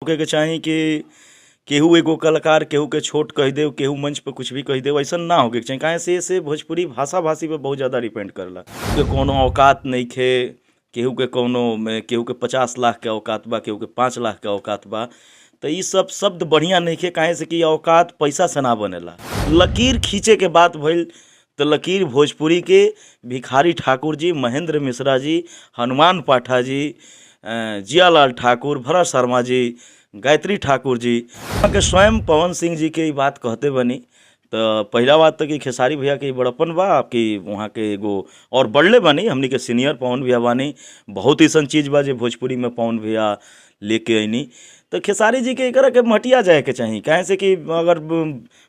होके के चाही कि केहू एगो कलाकार केहू के छोट कह दे, केहू मंच पे कुछ भी कह दे, ऐसा ना होके के चाही। काहे से भोजपुरी भाषा भाषी पे बहुत ज़्यादा डिपेंड करला। के कोनो औकात नइखे, केहू के कोनो में केहू के 50 लाख के औकात बा, केहू के 5 लाख के औकात बा। तो ई सब शब्द बढ़िया नइखे, काहे से कि औकात पैसा से ना बनेला। लकीर खींचे के बात भइल तो लकीर भोजपुरी के भिखारी ठाकुर जी, महेंद्र मिश्रा जी, हनुमान पाठा जी, जियालाल ठाकुर, भरत शर्मा जी, गायत्री ठाकुर जी, वहाँ के स्वयं पवन सिंह जी के बात कहते बनी। तो पहला बात तो कि खेसारी भैया के बड़प्पन बा कि वहाँ के एगो और बढ़ले बानी, हमनी के सीनियर पवन भैया बानी। बहुत ऐसा चीज़ बा जे भोजपुरी में पवन भैया लेके आईनी। तो खेसारी जी के एकरा के मटिया जाए के चाही, काहे से कि अगर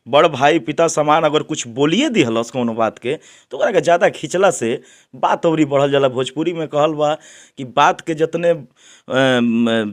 बड़ भाई पिता समान अगर कुछ बोलिए दिहलस कोनो बात के तो ओकरा के ज़्यादा खिंचला से बात अवरी बढ़ल जाला। भोजपुरी में कहल बा कि बात के जतने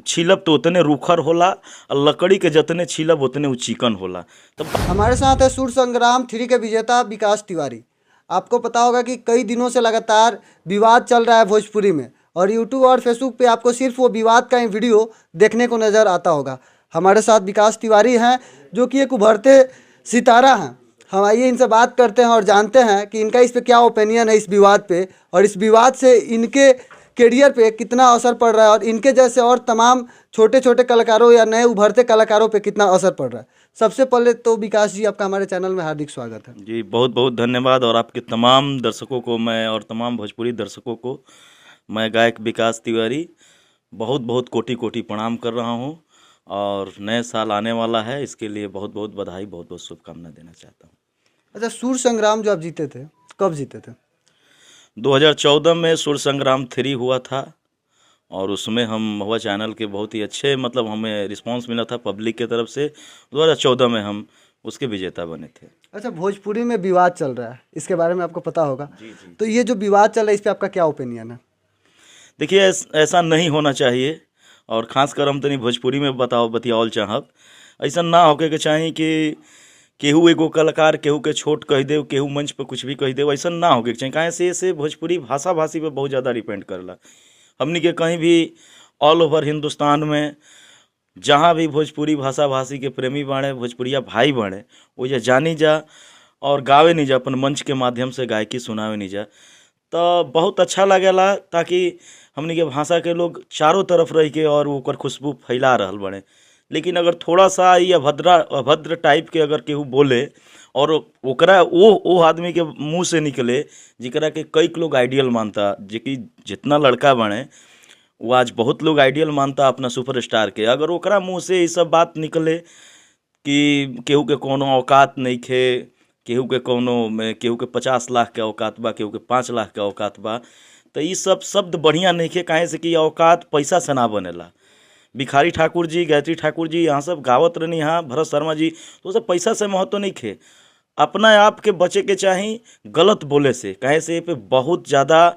छीलब तो उतने रूखर होला, और लकड़ी के जतने छीलब उतने उ चिकन होला। तो हमारे साथ है सूर संग्राम 3 के विजेता विकास तिवारी। आपको पता होगा कि कई दिनों से लगातार विवाद चल रहा है भोजपुरी में, और यूट्यूब और फेसबुक पे आपको सिर्फ वो विवाद का ही वीडियो देखने को नज़र आता होगा। हमारे साथ विकास तिवारी हैं जो कि एक उभरते सितारा हैं। हम आइए इनसे बात करते हैं और जानते हैं कि इनका इस पे क्या ओपिनियन है इस विवाद पे, और इस विवाद से इनके करियर पे कितना असर पड़ रहा है, और इनके जैसे और तमाम छोटे छोटे कलाकारों या नए उभरते कलाकारों पे कितना असर पड़ रहा है। सबसे पहले तो विकास जी, आपका हमारे चैनल में हार्दिक स्वागत है। जी बहुत बहुत धन्यवाद। और आपके तमाम दर्शकों को मैं, और तमाम भोजपुरी दर्शकों को मैं, गायक विकास तिवारी, बहुत बहुत कोटि कोटि प्रणाम कर रहा हूँ। और नए साल आने वाला है, इसके लिए बहुत बहुत बधाई, बहुत बहुत शुभकामनाएं देना चाहता हूँ। अच्छा, सूर संग्राम जो आप जीते थे, कब जीते थे? 2014 में सुर संग्राम 3 हुआ था, और उसमें हम हुआ चैनल के बहुत ही अच्छे मतलब हमें रिस्पांस मिला था पब्लिक के तरफ से। 2014 में हम उसके विजेता बने थे। अच्छा, भोजपुरी में विवाद चल रहा है, इसके बारे में आपको पता होगा। जी जी। तो ये जो विवाद चल रहा है इस पे आपका क्या ओपिनियन है? देखिए ऐसा नहीं होना चाहिए, और ख़ासकर हम तनी भोजपुरी में बतियावल चाहब। ऐसा ना होके के चाही कि केहू एगो कलाकार केहू के छोट कह दे, केहू मंच पे कुछ भी कह दे, ऐसा ना होके के चाही। काहे से भोजपुरी भाषा भाषी पे बहुत ज़्यादा डिपेंड करला। हमनी के कहीं भी ऑल ओवर हिंदुस्तान में जहाँ भी भोजपुरी भाषा भाषी के प्रेमी बाड़े, भोजपुरिया भाई बाड़े, वो ये जानी जा और गावे नहीं जा, अपन मंच के माध्यम से गायकी सुनावे नहीं जा। तो बहुत अच्छा लगेला, ताकि हमनी के भाषा के लोग चारों तरफ रह के और ओकर खुशबू फैला रहल बड़े। लेकिन अगर थोड़ा सा ये अभद्र टाइप के अगर केहू बोले, और ओकरा वो आदमी के मुंह से निकले जिकरा के कई लोग आइडियल मानता, जे कि जितना लड़का बने वो आज बहुत लोग आइडियल मानता अपना सुपरस्टार के, अगर ओकरा मुंह से ये सब बात निकले कि केहू के कोनो औकात नइखे, केहू के कोनो में केहू के 50 लाख के औकात बा, केहू के 5 लाख के औकात बा, तो ये सब शब्द बढ़िया नइखे। काहे से कि औकात पैसा से ना बनेला। भिखारी ठाकुर जी, गायत्री ठाकुर जी यहाँ सब गावत रहनी, यहाँ भरत शर्मा जी, तो सब पैसा से महत्व नहीं खे। अपना आप के बचे के चाही गलत बोले से, काहे से पे बहुत ज़्यादा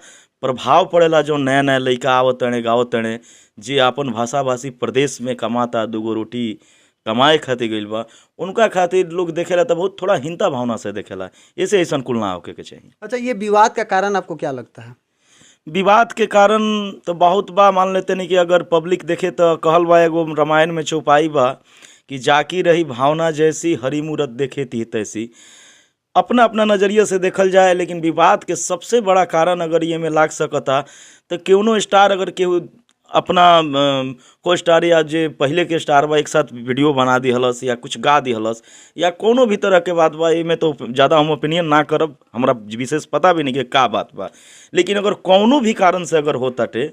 प्रभाव पड़ेला। जो नया नया लड़का आवत तड़े गावत तड़े, जे अपन भाषा भाषी प्रदेश में कमाता, दूगो रोटी कमाए खातिर गइल बा, उनका खातिर लोग देखेला तो बहुत थोड़ा हिंता भावना से देखेला। ऐसे ऐसा कुल ना होके के चाहिए। अच्छा, ये विवाद का कारण आपको क्या लगता है? विवाद के कारण तो बहुत बा। मान लेते नहीं कि अगर पब्लिक देखे तो कहल बा, एगो रामायण में चौपाई बा कि जाकी रही भावना जैसी, हरी मूरत देखे थी तैसी। अपना अपना नज़रिए से देखल जाए, लेकिन विवाद के सबसे बड़ा कारण अगर ये में लाग सकता तो केवनो स्टार अगर केहू अपना को स्टार या जे पहले के स्टार बा एक साथ वीडियो बना दिहलस या कुछ गा दिहलस या कोनो भी तरह के बात बा, में तो ज़्यादा हम ओपिनियन ना करब, हमरा विशेष पता भी नहीं कि का बात बा। लेकिन अगर कौनो भी कारण से अगर होताटे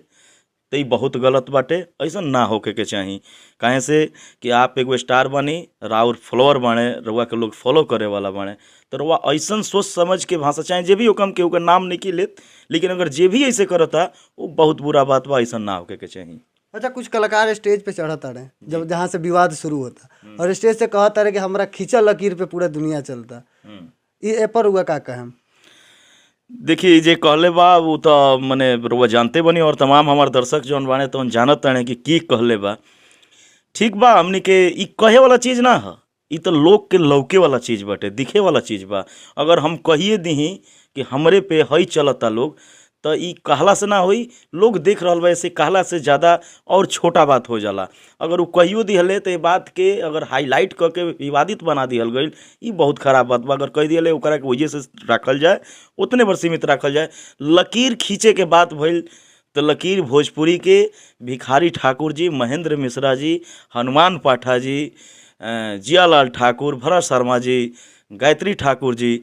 तो ये बहुत गलत बाटे, ऐसा ना होके के चाही। काहे से कि आप एगो स्टार बानी, राउर फॉलोअर बाणे, रउआ के लोग फॉलो करे वाला बाणे, तो रउआ ऐसा सोच समझ के भाषा चाहे जे भी ओकम केहू के नाम नहीं लेत, लेकिन अगर जे भी ऐसे करता वो बहुत बुरा बात बा, ऐसा ना होके के चाही। अच्छा, कुछ कलाकार स्टेज पे चढ़ता रहे जब जहाँ से विवाद शुरू होता, और स्टेज से कहता रहे कि हमारा खींचा लकीर पे पूरा दुनिया चलता, ये पर हुआ का कहें? देखिए जे कहले बा वो तो मने रउआ जानते बनी, और तमाम हमार दर्शक जौन बाने तो जानत ताने कि की कहले बा। ठीक बा, हमनी के ई कहे वाला चीज़ ना है, ई तो लोग के लौके वाला चीज़ बाटे, दिखे वाला चीज़ बा। अगर हम कहिए दही कि हमरे पे हई चलता लोग, तो ई कहला से ना होई, लोग देख रहल बा, ऐसे कहला से ज़्यादा और छोटा बात हो जाला। अगर वो कहियो दिहले तो ये बात के अगर हाईलाइट करके विवादित बना दिहल गई, ई बहुत खराब बात बा। अगर कह दिहले ओकरा के वजह से रखल जाए, उतने पर सीमित रखल जाए। लकीर खींचे के बात भइल तो लकीर भोजपुरी के भिखारी ठाकुर जी, महेंद्र मिश्रा जी, हनुमान पाठा जी, जियालाल ठाकुर, भरत शर्मा जी, गायत्री ठाकुर जी,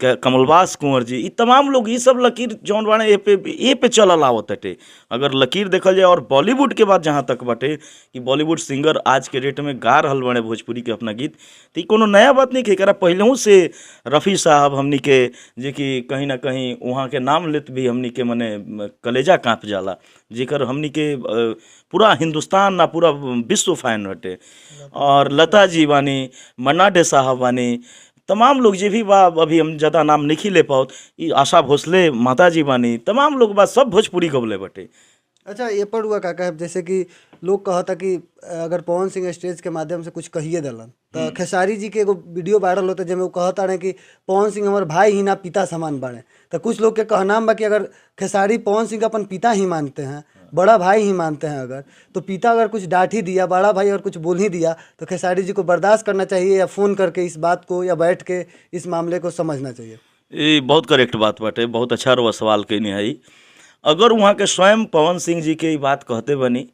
कमलवास कुंवर जी, ई तमाम लोग ई सब लकीर जौन बाड़े ए पे चलल आवत हटे। अगर लकीर देखल जाए और बॉलीवुड के बाद जहाँ तक बाटे कि बॉलीवुड सिंगर आज के डेट में गा रहल बड़े भोजपुरी के अपना गीत, तो ई कोनो नया बात नहीं कि एकरा पहिलहू से रफ़ी साहब हमनी के जे कि कहीं ना कहीं वहाँ के नाम लेत भी हमनी के मने कलेजा काँप जाला, जेकर हमनी के पूरा हिंदुस्तान ना पूरा विश्व फैन हटे। और लता जी बानी, मन्ना डे साहब बानी, तमाम लोग जे भी बा, अभी हम ज़्यादा नाम नहीं ले पाओ, ई आशा भोसले माता जी बानी, तमाम लोग बा, सब भोजपुरी गवले बटे। अच्छा, ये पर हुआ काका है, जैसे कि लोग कहता कि अगर पवन सिंह स्टेज के माध्यम से कुछ कहिए दलन तो खेसारी जी के एगो वीडियो वायरल होता जिसमें वो कहता रहे कि पवन सिंह हमारे भाई ही ना पिता समान बाड़े। तो कुछ लोग के कहना बा कि अगर खेसारी पवन सिंह का अपन पिता ही मानते हैं, बड़ा भाई ही मानते हैं, अगर तो पिता अगर कुछ डांट ही दिया, बड़ा भाई अगर कुछ बोल ही दिया, तो खेसारी जी को बर्दाश्त करना चाहिए या फ़ोन करके इस बात को या बैठ के इस मामले को समझना चाहिए? ये बहुत करेक्ट बात बाटे, बहुत अच्छा रउआ सवाल कइनी है। अगर वहाँ के स्वयं पवन सिंह जी के ई बात कहते बनी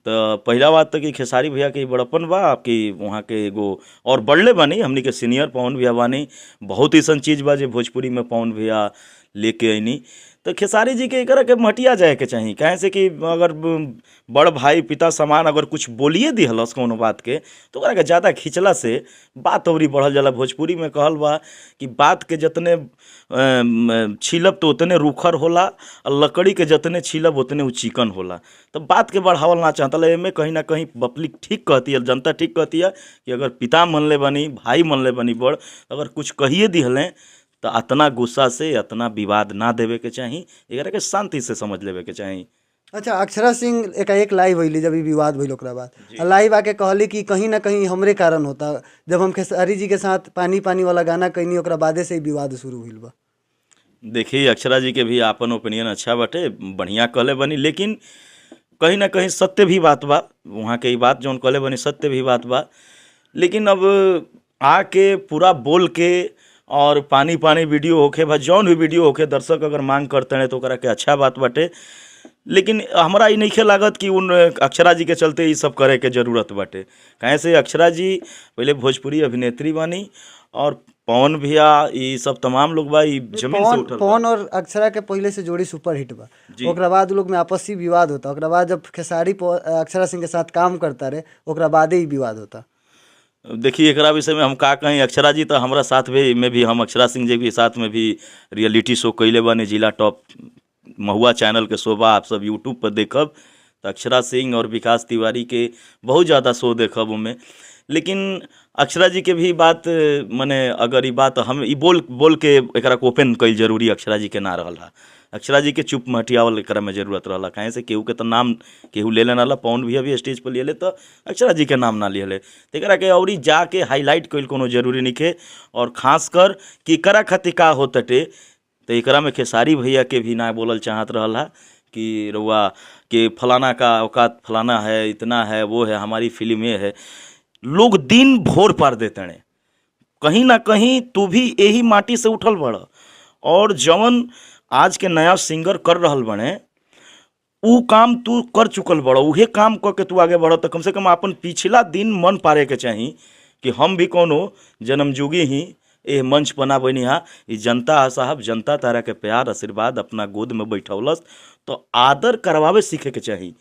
तो पहला बात तो कि खेसारी भैया के ई बड़प्पन बा कि वहाँ के एगो और बढ़ले बानी, हमनी के सीनियर पवन भैया बानी। बहुत ऐसन चीज़ बा जे भोजपुरी में पवन भैया लेके अइनी, तो खेसारी जी के एकरा के मटिया जाए के चाही। काहे से कि अगर बड़ भाई पिता समान अगर कुछ बोलिए दिहलस कोनो बात के, तो ओकरा के ज़्यादा खिंचला से बात अवरी बढ़ल जाला। भोजपुरी में कहल बा कि बात के जतने छीलब तो उतने रूखर होला, और लकड़ी के जतने छीलब उतने उ चिकन होला। तो बात के बढ़ावल ना चाहता, एमे कहीं ना कहीं पब्लिक ठीक कहती है, जनता ठीक कहती है कि अगर पिता मनले बनी, भाई मनले बनी बड़, अगर कुछ कहिए दिहलें तो अतना गुस्सा से अतना विवाद ना देवे के चाही, एकरा के शांति से समझ लेवे के चाही। अच्छा, अक्षरा सिंह एकाएक लाइव भइली जब ई विवाद भइल, ओकरा बाद लाइव आके कहली कि कहीं ना कहीं हमरे कारण होता, जब हम खेसारी जी के साथ पानी पानी वाला गाना कइनी, ओकरा बादे से ही विवाद शुरू भइल बा। देखिए, अक्षरा जी के भी आपन ओपिनियन अच्छा बाटे, बढ़िया कहले बनी, लेकिन कहीं ना कहीं सत्य भी बात बा। वहाँ के ई बात जौन कहले बनी सत्य भी बात बा, लेकिन अब आके पूरा बोल के और पानी पानी वीडियो होखे बा, जौन भी वीडियो होखे, दर्शक अगर मांग करते हैं तो ओकरा के अच्छा बात बाटे। लेकिन हमरा ई नइखे लागत कि उन अक्षरा जी के चलते ये सब करे के जरूरत बाटे। काहे से अक्षरा जी पहले भोजपुरी अभिनेत्री बानी, और पवन भैया ई सब तमाम लोग बा, ई जमीन से उठल बा। पवन और अक्षरा के पहले से जोड़ी सुपर हिट बा, ओकरा बाद उ लोग में आपसी विवाद होता, ओकरा बाद जब खेसारी अक्षरा सिंह के साथ काम करता रहे, ओकरा बादे ही विवाद होता। देखिए, एकरा विषय में हम का कहीं, अक्षरा जी तो हमारा साथ भी हम अक्षरा सिंह जी के साथ में भी रियलिटी शो कइले बानी, जिला टॉप महुआ चैनल के शो बा, आप सब यूट्यूब पर देखब तो अक्षरा सिंह और विकास तिवारी के बहुत ज़्यादा शो देखब उनमें। लेकिन अक्षरा जी के भी बात मने अगर ई बात हम ई बोल के एकरा को ओपन कईल जरूरी अक्षरा जी के ना रहला। अक्षरा जी के चुप मटियावल एकरा में जरूरत रहला। काहे से केहू के तो नाम केहू ले लेना, पवन भैया भी स्टेज पर लिए तो अक्षरा जी के नाम ना लिए, तो एकरा के अवरी जाके हाईलाइट कईल कोनो जरूरी नइखे। और खासकर कि एकरा खातिर का होतटे, तो एकरा में खेसारी भैया के भी ना बोलल चाहत रहला कि रउआ कि फलाना का औकात फलाना है, इतना है, वो है, हमारी फिल्म ये है। लोग दिन भोर पार देते हैं, कहीं ना कहीं तू भी यही माटी से उठल बड़, और जवन आज के नया सिंगर कर रहल बने ऊ काम तू कर चुकल बड़, उहे काम क के तू आगे बढ़, तो कम से कम अपन पिछला दिन मन पारे के चाही कि हम भी कोनो जन्मजुगी ही ए मंच बना बनी हा। ई जनता है साहब, जनता तारा के प्यार आशीर्वाद अपना गोद में बैठौलस, तो आदर करवावे सीखे के चाही।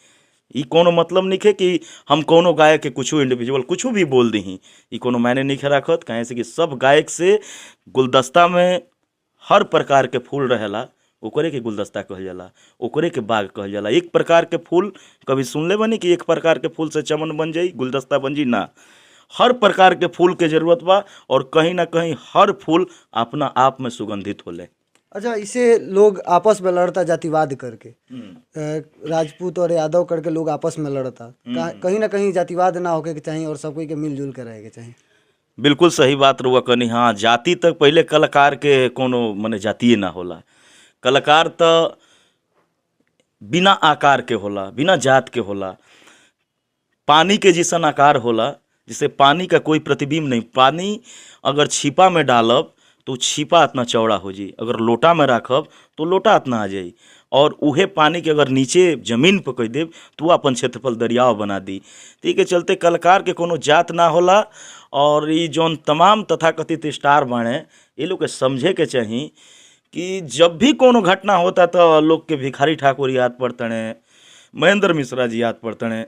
ई कोनो मतलब नहीं है कि हम कोनो गायक के कुछ इंडिविजुअल कुछ भी बोल दी, ई कोनो मायने नहीं रखत। कहे से कि सब गायक से गुलदस्ता में हर प्रकार के फूल रहेला, ओकरे के गुलदस्ता कहल जाला, ओकरे के बाग कहल जाला। एक प्रकार के फूल कभी सुन ले बनी कि एक प्रकार के फूल से चमन बन जाई, गुलदस्ता बन जाई, ना। हर प्रकार के फूल के जरूरत बा, और कहीं ना कहीं हर फूल अपना आप में सुगंधित होले। अच्छा, इसे लोग आपस में लड़ता जातिवाद करके, राजपूत और यादव करके लोग आपस में लड़ता, कहीं ना कहीं जातिवाद ना होके के चाहिए और सब कोई के मिलजुल के रहे के चाहिए। बिल्कुल सही बात रुआ कनी। हाँ, जाति तक पहले कलाकार के कोनो मने जातीय ना होला। कलाकार तो बिना आकार के होला, बिना जात के होला। पानी के जैसन आकार होला, जिसे पानी का कोई प्रतिबिंब नहीं। पानी अगर छिपा में डालब तो छिपा इतना चौड़ा हो जाई, अगर लोटा में राखब तो लोटा इतना आ जाई। और उहे पानी के अगर नीचे जमीन पर कह देब तो वो अपन क्षेत्रफल दरियाव बना दी। तो के चलते कलाकार के कोनो जात ना होला। और ये जौन तमाम तथाकथित स्टार बाणे, ये लोग के समझे के चाही कि जब भी कोनो घटना होता तो लोग के भिखारी ठाकुर याद पड़तने, महेंद्र मिश्रा जी याद पड़तने।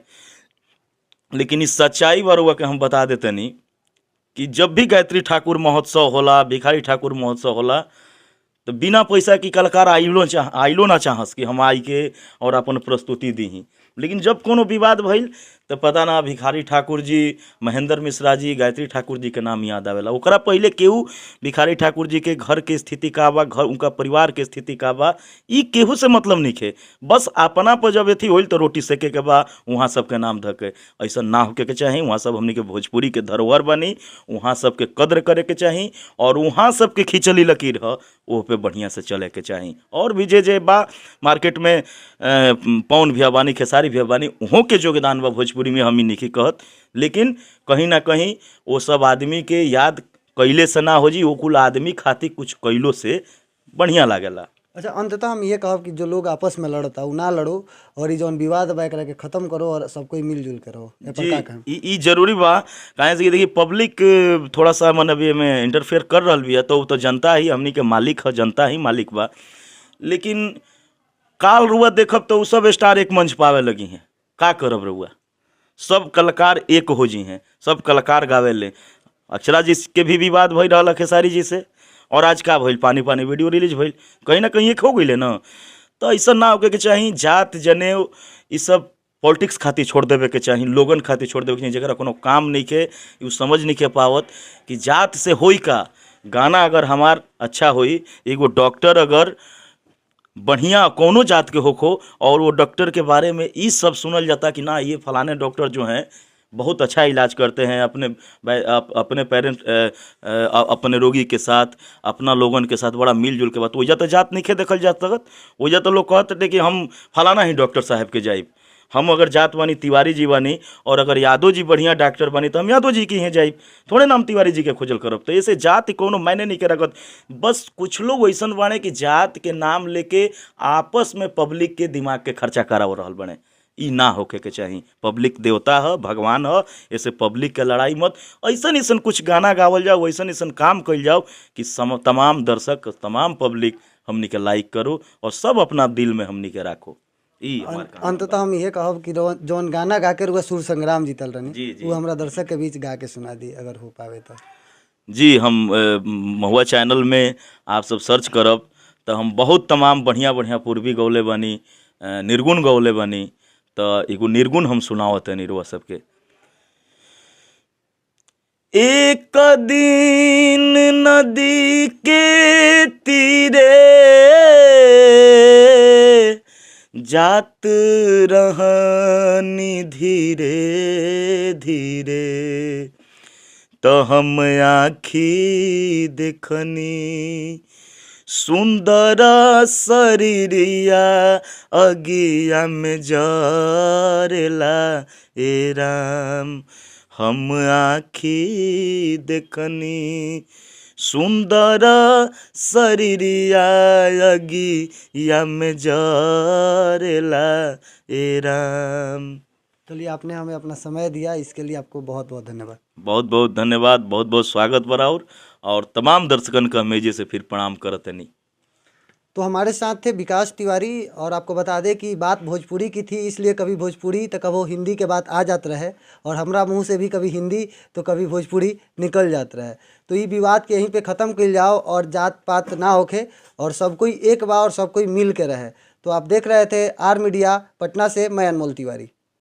लेकिन इस सच्चाई बरुआ के हम बता देतनी कि जब भी गायत्री ठाकुर महोत्सव होला, भिखारी ठाकुर महोत्सव होला, तो बिना पैसा की कलाकार आइलो ना चाहस कि हम आई के और अपन प्रस्तुति दी। लेकिन जब कोनो विवाद भइल तो पता ना भिखारी ठाकुर जी, महेंद्र मिश्रा जी, गायत्री ठाकुर जी के नाम याद आवेला। ओकरा पहले केहू भिखारी ठाकुर जी के घर के स्थिति का बा, घर उनका परिवार के स्थिति का बा, ई केहू से मतलब नहीं। बस अपना पर जब अथी होइल तो रोटी सेके के बा, वहाँ सबके नाम धके। ऐसा ना होके के चाही। वहाँ सब हमनी के भोजपुरी के धरोहर बनी, वहाँ सबके कद्र करे के चाही। और वहाँ सबके खिंचली लकीर ह वो पे बढ़िया से चले के चाही। और भी जे बा मार्केट में पवन भी बानी, खेसारी भी बानी, उहों के योगदान बा भोजपुरी में, हम ही नहीं कहत। लेकिन कहीं ना कहीं वो सब आदमी के याद कैले से ना हो जी, वो कुल आदमी खातिर कुछ कैलो से बढ़िया लागेला। अच्छा, अंततः हम ये कहब कि जो लोग आपस में लड़ता वो ना लड़ो, और ये जौन विवाद बा एकरा के खत्म करो और सब कोई मिलजुल के रहो। ए पर का कहम? ई जरूरी बा। काहे से कि देखिए पब्लिक थोड़ा सा मन अभी में इंटरफेयर कर रहल बिया, तो वो तो जनता ही हमनी के मालिक है, जनता ही मालिक बा। लेकिन काल रुआ देखब तो उ सब स्टार एक मंच पावे लगी हैं। का करब रुआ? सब कलाकार एक हो जी हैं, सब कलाकार गावे ले। अक्षरा जी के भी विवाद भइल रहल खेसारी जी से, और आज का भइल, पानी पानी वीडियो रिलीज भइल, कहीं ना कहीं एक हो गई ना। तो ऐसा ना होके के चाही। जात जनेऊ ई सब पॉलिटिक्स खातिर छोड़ देवे के चाही, लोगन खातिर छोड़ देवे के चाही। जगह कोनो काम नहीं के, यू समझ नहीं के पावत कि जात से होई का। गाना अगर हमार अच्छा होई, एगो डॉक्टर अगर बढ़िया कोनो जात के होखो और वो डॉक्टर के बारे में ई सब सुनल जाता कि ना ये फलाने डॉक्टर जो हैं बहुत अच्छा इलाज करते हैं अपने पेरेंट अपने रोगी के साथ, अपना लोगन के साथ बड़ा मिलजुल के बात। वजह तो जात नहीं खे देखल जा सकत। वजह तो लोग कहते थे कि हम फलाना ही डॉक्टर साहब के जाइब। हम अगर जात बानी तिवारी जी बानी, और अगर यादव जी बढ़िया डॉक्टर बानी तो हम यादव जी के यहाँ जाइब, थोड़े नाम तिवारी जी के खोजल करब। तो ऐसे जात कोनो मायने नहीं के रखत। बस कुछ लोग ऐसन बाने कि जात के नाम लेके आपस में पब्लिक के दिमाग के खर्चा कराव रहल बने। ई ना होके के चाही। पब्लिक देवता है, भगवान है, ऐसे पब्लिक के लड़ाई मत। ऐसन ऐसन कुछ गाना गावल जाओ, ऐसन ऐसन काम कल जाओ कि तमाम दर्शक, तमाम पब्लिक हमनी के लाइक करो और सब अपना दिल में हमनी के राखो। ई हमार काम बा। अंततः हम ये कहब कि जौन गाना गा के रुआ सुर संग्राम जीतल जी, रहनी, जी। वो हमरा दर्शक के बीच गा के सुना दी अगर हो पावे तो। जी, हम महुआ चैनल में आप सब सर्च करब तो हम बहुत तमाम बढ़िया बढ़िया पूर्वी गौले बानी, निर्गुण गौले बानी। तो एगो निर्गुण हम सुनावत है निरुआ सबके। एक दिन नदी के तीरे जात रहनी धीरे धीरे, तो हम आँखी देखनी सुंदर शरीरिया अगिया में जरेला ए राम। हम आँखी देखनी सुंदर शरीरिया अगिया में जरेला ए राम। चलिए, आपने हमें अपना समय दिया, इसके लिए आपको बहुत बहुत धन्यवाद। बहुत बहुत धन्यवाद, बहुत बहुत स्वागत बराउर। और तमाम दर्शकन का मेजे से फिर प्रणाम करतनी। तो हमारे साथ थे विकास तिवारी, और आपको बता दें कि बात भोजपुरी की थी, इसलिए कभी भोजपुरी तो कभी हिंदी के बात आ जात रहे, और हमरा मुंह से भी कभी हिंदी तो कभी भोजपुरी निकल जात रहे। तो ये विवाद के यहीं पे ख़त्म कर जाओ और जात पात ना होके, और सब कोई एक बा और सब कोई मिल के रहे। तो आप देख रहे थे आर मीडिया पटना से, मैं अनमोल तिवारी।